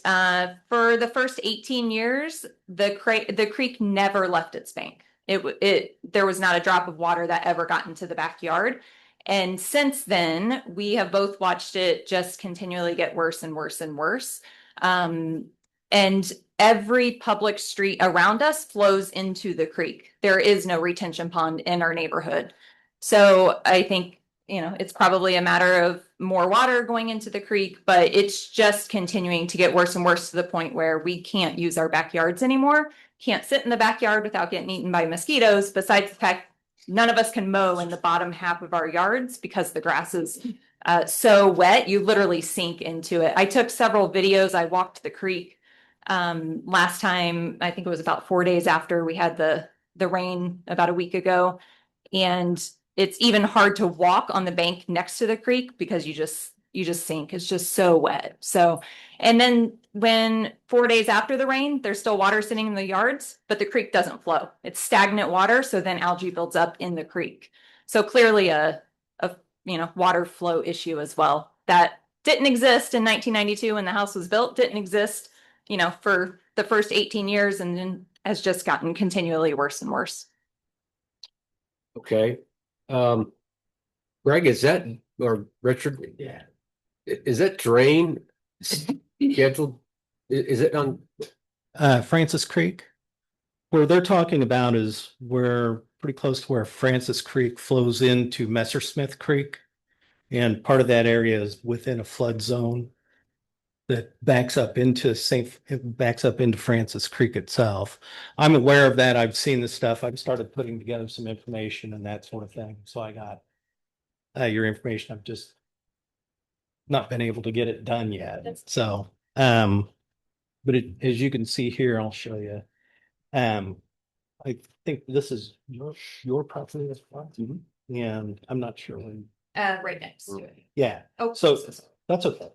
for the first 18 years, the creek never left its bank. There was not a drop of water that ever got into the backyard. And since then, we have both watched it just continually get worse and worse and worse. And every public street around us flows into the creek. There is no retention pond in our neighborhood. So I think, it's probably a matter of more water going into the creek, but it's just continuing to get worse and worse to the point where we can't use our backyards anymore. Can't sit in the backyard without getting eaten by mosquitoes. Besides the fact, none of us can mow in the bottom half of our yards because the grass is so wet, you literally sink into it. I took several videos. I walked the creek last time. I think it was about 4 days after we had the rain about a week ago. And it's even hard to walk on the bank next to the creek because you just sink. It's just so wet. So, and then when 4 days after the rain, there's still water sitting in the yards, but the creek doesn't flow. It's stagnant water. So then algae builds up in the creek. So clearly a water flow issue as well. That didn't exist in 1992 when the house was built, didn't exist, for the first 18 years, and then has just gotten continually worse and worse. Okay. Greg, or Richard? Yeah. Is that drain scheduled? Is it on? Francis Creek. Where they're talking about is where pretty close to where Francis Creek flows into Messersmith Creek. And part of that area is within a flood zone that backs up into Francis Creek itself. I'm aware of that. I've seen the stuff. I've started putting together some information and that sort of thing. So I got your information. I've just not been able to get it done yet. So, but as you can see here, I'll show you. I think this is your property as well. And I'm not sure when. Right next to it. Yeah. Oh, So that's okay.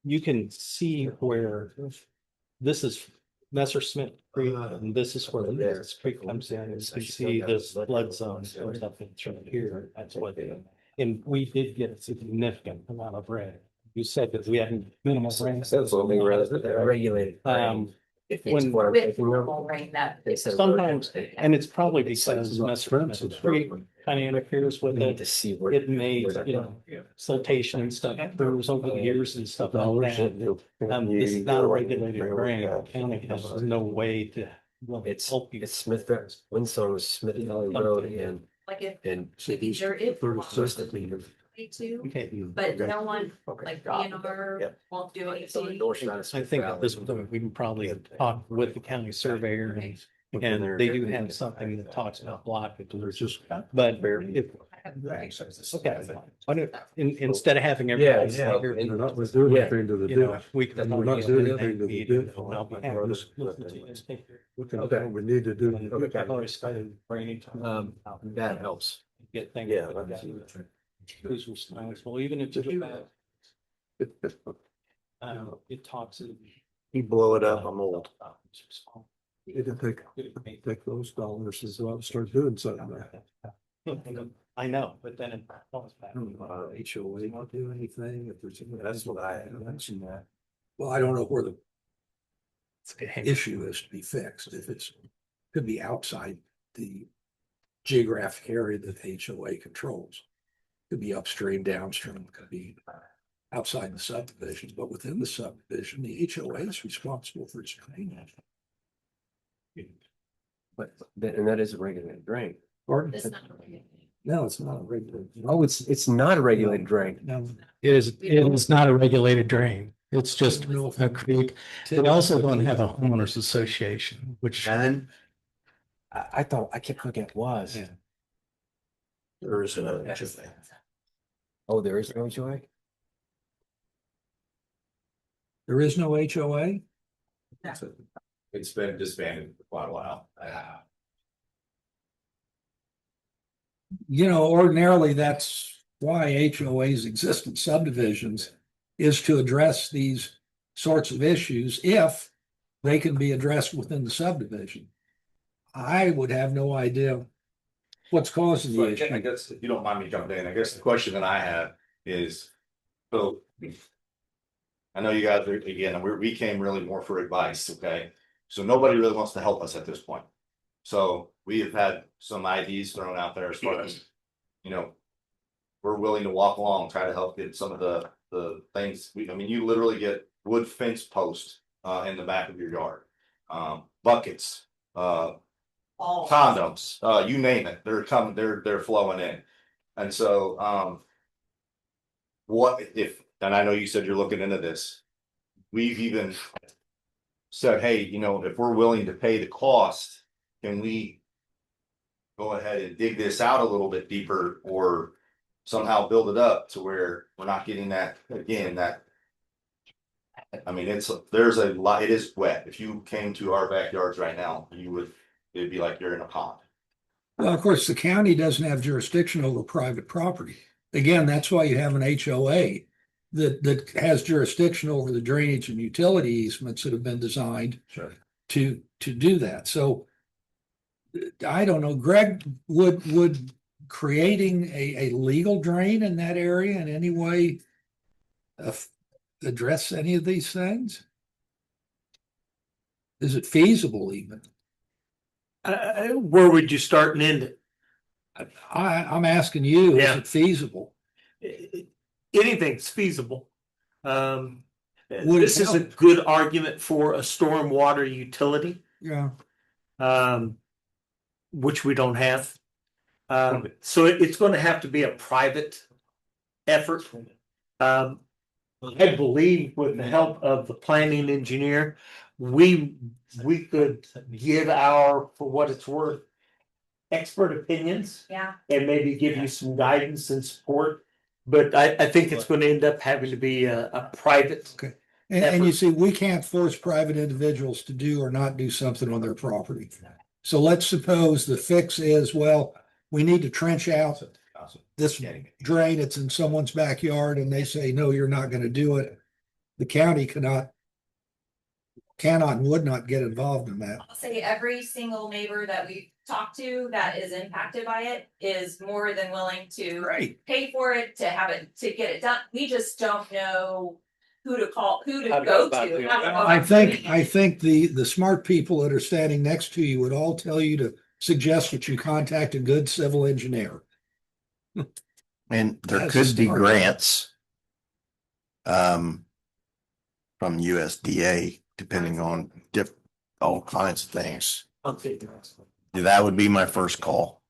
You can see where this is Messersmith Creek, and this is where this creek comes in. And you can see this flood zone goes up in through here. That's what and we did get a significant amount of rain. You said that we had minimal rain. That's what we regulated. When- With normal rain that. Sometimes, and it's probably because Messer Creek kind of interferes with it. It made, siltation and stuff, occurs over the years and stuff like that. This is not a regulated drain. County has no way to. Help you. It's Smith, Windsor was Smith Valley Road and, Like if and. there is Too. Okay. but no one like DNR won't do it. I think at this point, we can probably talk with the county surveyor and they do have something that talks about block. But if. Okay. Why don't- instead of having everybody. sit here, We're not doing anything to the ditch. We can. And we're not doing anything to the ditch. I'll be happy to listen to you. Look at what we need to do. I've already started bringing. That helps. Get things. Yeah. Who's responsible, even if it's bad. It talks. You blow it up, I'm old. You can take those dollars and go out and start doing something. I know, but then it falls back. HOA not do anything if there's. That's what I mentioned that. Well, I don't know where the issue is to be fixed. If it's, could be outside the geographic area that the HOA controls. Could be upstream, downstream, could be outside the subdivision, but within the subdivision, the HOA is responsible for its drainage. But, and that is a regulated drain. Pardon? It's not regulated. No, it's not a regular. Oh, it's not a regulated drain. No. It is not a regulated drain. It's just a creek. They also don't have a homeowners association, which. And I thought, I kept thinking it was. Yeah. There is an Oh, there is no HOA? There is no HOA? It's been disbanded for quite a while. Ordinarily, that's why HOAs exist in subdivisions, is to address these sorts of issues if they can be addressed within the subdivision. I would have no idea what's causing the So issue. I guess if you don't mind me jumping in, I guess the question that I have is, so. I know you guys are, again, we came really more for advice, okay? So nobody really wants to help us at this point. So we have had some ideas thrown out there as far as, we're willing to walk along, try to help get some of the things. You literally get wood fence posts in the back of your yard. Buckets, condoms, you name it, they're coming, they're flowing in. And so, what if, and I know you said you're looking into this, we've even said, hey, if we're willing to pay the cost, can we go ahead and dig this out a little bit deeper or somehow build it up to where we're not getting that, again, there's a lot, it is wet. If you came to our backyards right now, it'd be like you're in a pond. Well, of course, the county doesn't have jurisdiction over private property. Again, that's why you have an HOA that has jurisdiction over the drainage and utility easements that have been designed to do that. So I don't know, Greg, would creating a legal drain in that area in any way address any of these things? Is it feasible even? Where would you start and end it? I'm asking you, is Yeah. it feasible? Anything's feasible. Would This is a help. good argument for a stormwater utility, Yeah. which we don't have. So it's going to have to be a private effort. I believe with the help of the planning engineer, we could give for what it's worth, expert opinions. Yeah. And maybe give you some guidance and support. But I think it's going to end up having to be a private. Okay. And you see, we can't force private individuals to do or not do something on their property. So let's suppose the fix is, well, we need to trench out this drain. It's in someone's backyard and they say, no, you're not going to do it. The county cannot and would not get involved in that. I'll say every single neighbor that we've talked to that is impacted by it is more than willing to Right. pay for it, to have it, to get it done. We just don't know who to call, who to How to go go about to. doing how to that. go I about think, doing it. I think the smart people that are standing next to you would all tell you to suggest that you contact a good civil engineer. And there That's could be smart. grants. From USDA, depending on all kinds of things. That would be my first call.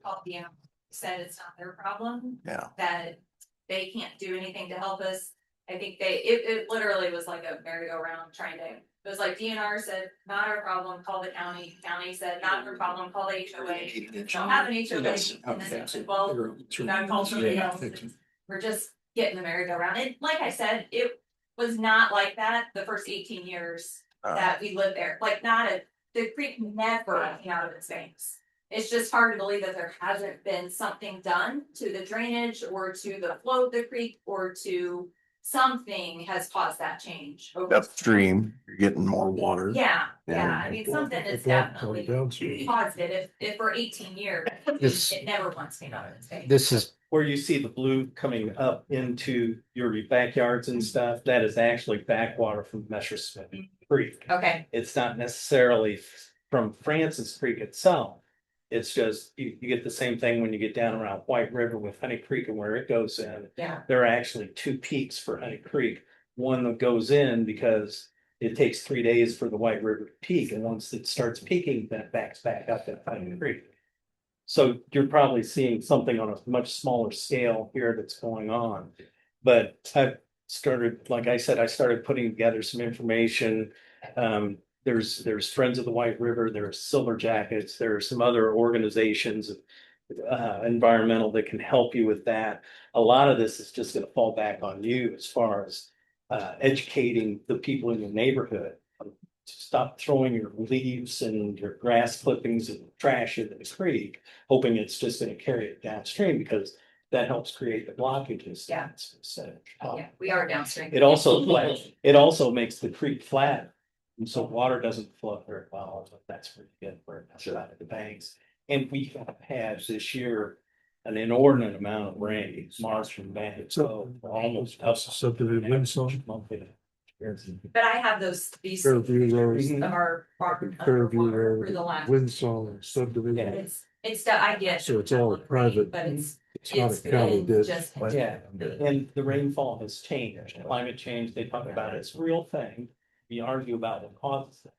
Called the animal, said it's not their problem, Yeah. that they can't do anything to help us. I think it literally was like a merry-go-round trying to, it was like DNR said, not our problem, call the county. County said, not our problem, call the HOA. Don't have an HOA. And then they said, well, you gotta call somebody else. We're just getting the merry-go-round. And like I said, it was not like that the first 18 years that we lived there. Like the creek never came out of its banks. It's just hard to believe that there hasn't been something done to the drainage or to the flow of the creek or to something has caused that change. Upstream, you're getting more water. Yeah, I mean, something is definitely caused it. If for 18 years, This- it never once came out of its banks. This is, Where you see the blue coming up into your backyards and stuff, that is actually backwater from Messerschmitt Creek. Okay, It's not necessarily from Francis Creek itself. It's just, you get the same thing when you get down around White River with Honey Creek and where it goes in. yeah, There are actually two peaks for Honey Creek. One that goes in because it takes 3 days for the White River to peak, and once it starts peaking, then it backs back up at Honey Creek. So you're probably seeing something on a much smaller scale here that's going on. But I've started, like I said, I started putting together some information. There's Friends of the White River, there's Silver Jackets, there are some other organizations, environmental that can help you with that. A lot of this is just gonna fall back on you as far as educating the people in your neighborhood. Stop throwing your leaves and your grass clippings and trash into the creek, hoping it's just gonna carry it downstream, because that helps create the blockages. Yeah. So, yeah, we are downstream. it also makes the creek flat, and so water doesn't flow very well. That's pretty good where it comes out of the banks. And we have had this year an inordinate amount of rain, March and May, so almost. But I have these Mhm. of our for the last. Windsong subdivision. I get. So it's all private. But it's not a county been ditch. just. Yeah, and the rainfall has changed, climate change, they talk about it, it's a real thing. We argue about what causes it.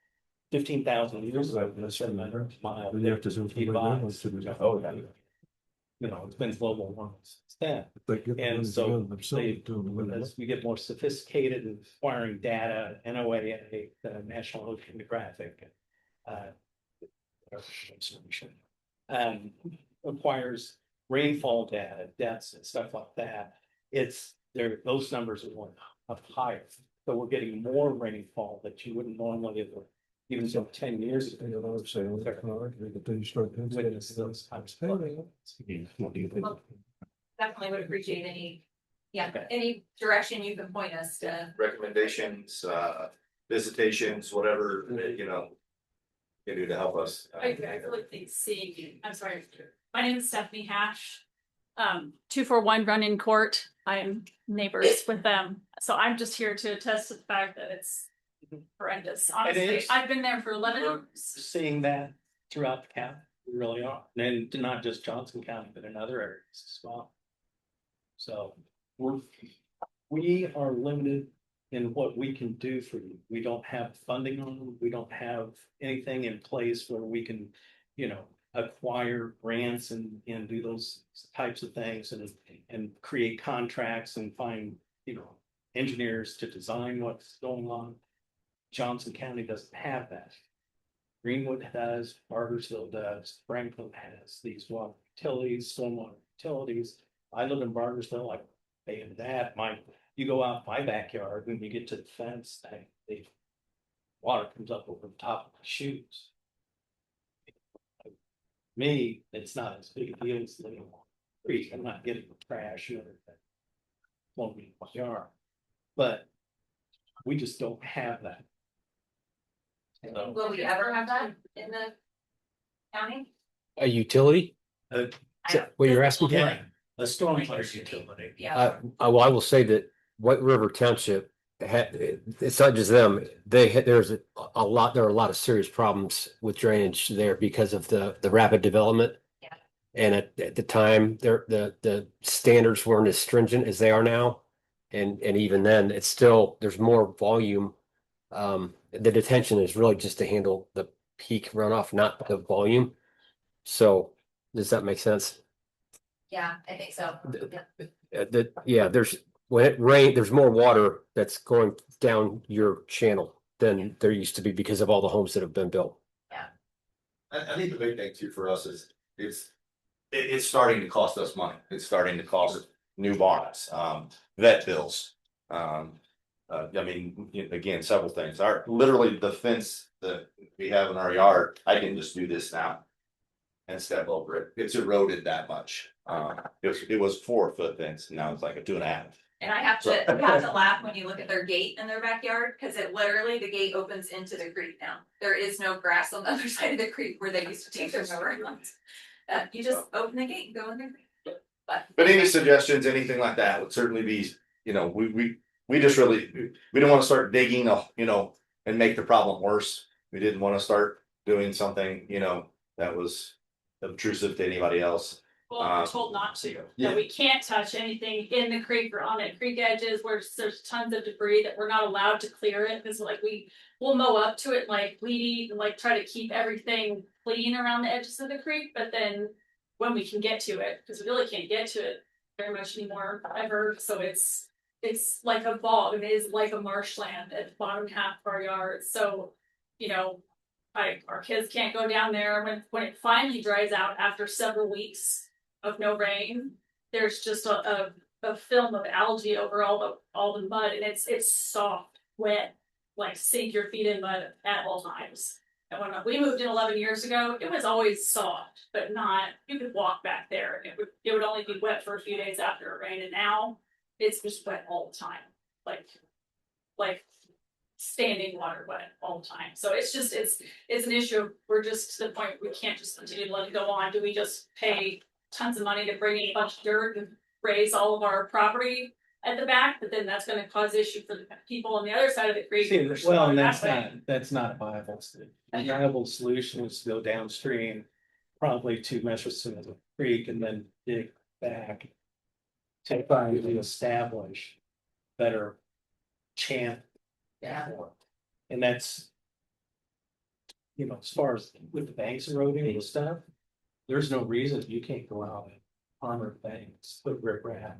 15,000 years ago, this remember, mile. Oh, yeah. You know, it's been global warming since then. And so as we get more sophisticated in acquiring data, NOAA, the National Oceanographic, acquires rainfall data, depths and stuff like that. It's there, those numbers are going up higher. So we're getting more rainfall that you wouldn't normally have, even so 10 years ago. Witness those types of flooding. Definitely would appreciate Okay. any direction you can point us to. Recommendations, visitations, whatever, you know, can do to help us. I really think seeing, I'm sorry, my name is Stephanie Hash. 241 Run-In Court, I'm neighbors with them, so I'm just here to attest to the fact that it's horrendous. Honestly, is. I've been there for 11 We're years. seeing that throughout the county, we really are, and not just Johnson County, but in other areas as well. So we are limited in what we can do for you. We don't have funding on them. We don't have anything in place where we can, you know, acquire grants and do those types of things and create contracts and find, you know, engineers to design what's going on. Johnson County doesn't have that. Greenwood does, Bargersville does, Franklin has these water utilities, stormwater utilities. I live in Bargersville, I pay into that. You go out my backyard, when you get to the fence, the water comes up over the top of my shoes. Me, it's not as big a deal as the creek. I'm not getting the trash or everything. Won't be in my yard, but we just don't have that. So, Will we ever have that in the county? a utility? I don't- What you're asking for? yeah, a stormwater utility. Yeah, Well, I will say that White River Township it's not just them. There's a lot, there are a lot of serious problems with drainage there because of the rapid development. Yeah. And at the time, the standards weren't as stringent as they are now. And even then, it's still, there's more volume. The detention is really just to handle the peak runoff, not the volume. So does that make sense? Yeah, I think so. Yeah, when it rains, there's more water that's going down your channel than there used to be because of all the homes that have been built. I think the big thing too for us is it's starting to cost us money. It's starting to cost new barns, vet bills. I mean, again, several things. Literally the fence that we have in our yard, I can just do this now and step over it. It's eroded that much. It was 4-foot fence, now it's like a 2.5. And I have to laugh when you look at their gate in their backyard, because it literally, the gate opens into the creek now. There is no grass on the other side of the creek where they used to take their mower runs. You just open the gate and go in there. But any suggestions, anything like that would certainly be, we just really, we don't want to start digging, and make the problem worse. We didn't want to start doing something, that was obtrusive to anybody else. Well, we're told not to, yeah. that we can't touch anything in the creek or on the creek edges where there's tons of debris that we're not allowed to clear it, because like we'll mow up to it like weed eat and like try to keep everything clean around the edges of the creek, but then when we can get to it, because we really can't get to it very much anymore ever, so it's like a bog, and it is like a marshland at the bottom half of our yard, so our kids can't go down there. When it finally dries out after several weeks of no rain, there's just a film of algae over all the mud, and it's soft, wet, like sink your feet in mud at all times. And when we moved in 11 years ago, it was always soft, but not, you could walk back there and it would only be wet for a few days after it rained, and now it's just wet all the time, like standing water wet all the time. So it's an issue. We're just to the point we can't just continue to let it go on. Do we just pay tons of money to bring in a bunch of dirt and raise all of our property at the back? But then that's going to cause issue for the people on the other side of the creek. Well, and that's not a viable solution. A viable solution is to go downstream, probably 2 meters into the creek, and then dig back to try to establish better channel. Yeah. And that's, as far as with the banks eroding and stuff, there's no reason you can't go out and armor the banks, put riprap,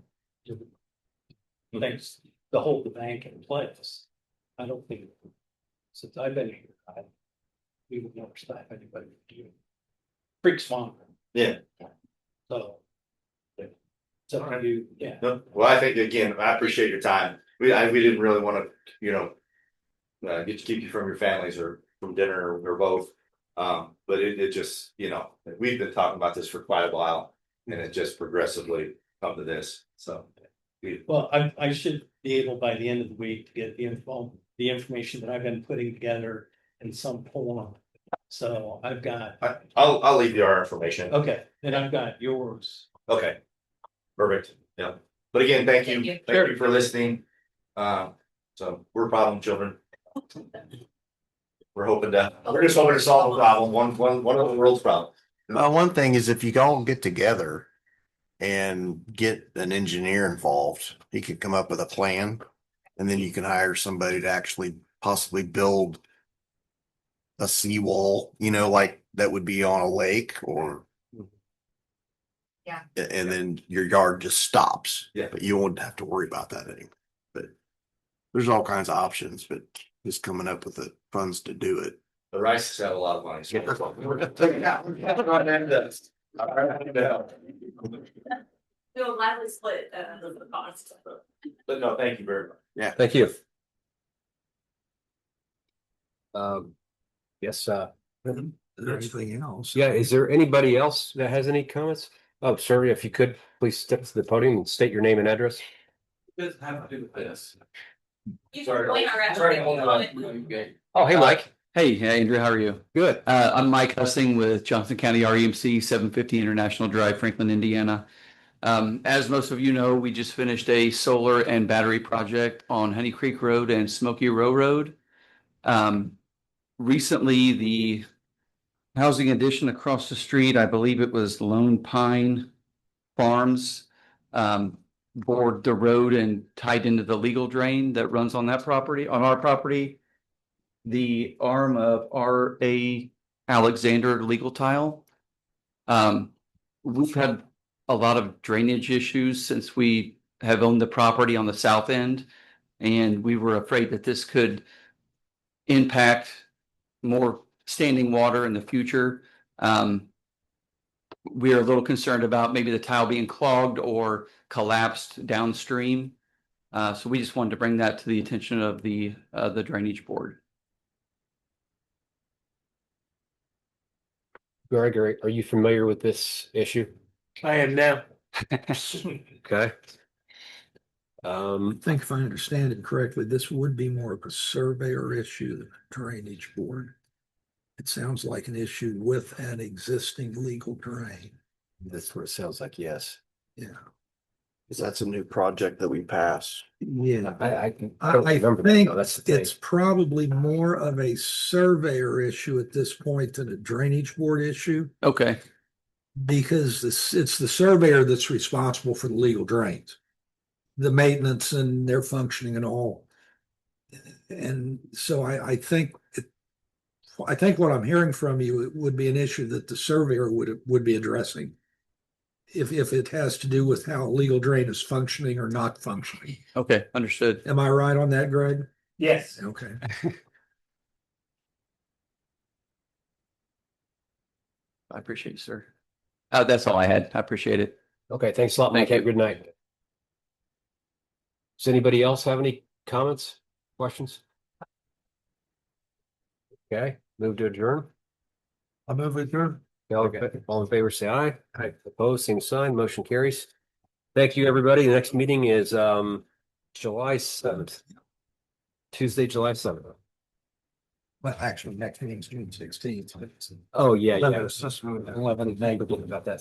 things to hold the bank in place. I don't think, since I've been here, we would never stop anybody from doing it. Creek swamp. Yeah. So. So you, yeah. No, well, I think again, I appreciate your time. We didn't really want to, get to keep you from your families or from dinner or both. But it just, we've been talking about this for quite a while, and it just progressively come to this. So. Well, I should be able by the end of the week to get the information that I've been putting together in some form. So I've got. I'll leave you our information. Okay, then I've got yours. Okay. Perfect. Yeah. But again, thank you. Thank you for listening. So we're problem children. We're just hoping to solve a problem, one of the world's problems. One thing is if you all get together and get an engineer involved, he could come up with a plan, and then you can hire somebody to actually possibly build a seawall, like that would be on a lake or. Yeah. And then your yard just stops. Yeah. But you won't have to worry about that anymore. But there's all kinds of options, but just coming up with the funds to do it. The Rices have a lot of money. So. We'll gladly split the cost. But no, thank you very much. Yeah. Thank you. Yes, Is there anything else? yeah, is there anybody else that has any comments? Oh, sir, if you could, please step to the podium and state your name and address. Doesn't have to do with this. You can point our application. Oh, hey, Mike. Hey, Andrew, how are you? Good. I'm Mike Hussing with Johnson County REMC 750 International Drive, Franklin, Indiana. As most of you know, we just finished a solar and battery project on Honey Creek Road and Smoky Row Road. Recently, the housing addition across the street, I believe it was Lone Pine Farms, bored the road and tied into the legal drain that runs on that property, on our property. The arm of R.A. Alexander Legal Tile. We've had a lot of drainage issues since we have owned the property on the south end. And we were afraid that this could impact more standing water in the future. We are a little concerned about maybe the tile being clogged or collapsed downstream. So we just wanted to bring that to the attention of the drainage board. Greg, are you familiar with this issue? I am now. Okay. I think if I understand it correctly, this would be more of a surveyor issue than a drainage board. It sounds like an issue with an existing legal drain. That's what it sounds like, yes. Yeah. Because that's a new project that we passed. Yeah. I I don't remember that, think though. That's the thing. it's probably more of a surveyor issue at this point than a drainage board issue. Okay. Because it's the surveyor that's responsible for the legal drains, the maintenance and their functioning and all. And so I think what I'm hearing from you, it would be an issue that the surveyor would be addressing. If it has to do with how a legal drain is functioning or not functioning. Okay, understood. Am I right on that, Greg? Yes. Okay. I appreciate it, sir. That's all I had. I appreciate it. Okay, thanks a lot, Mike. Have a good night. Does anybody else have any comments, questions? Okay, move to adjourn. I'll move with her. All in favor, say aye. Aye. Opposed, same sign. Motion carries. Thank you, everybody. The next meeting is July 7th. Tuesday, July 7th. Well, actually, next meeting's June 16th. Oh, yeah, yeah. 11 About that.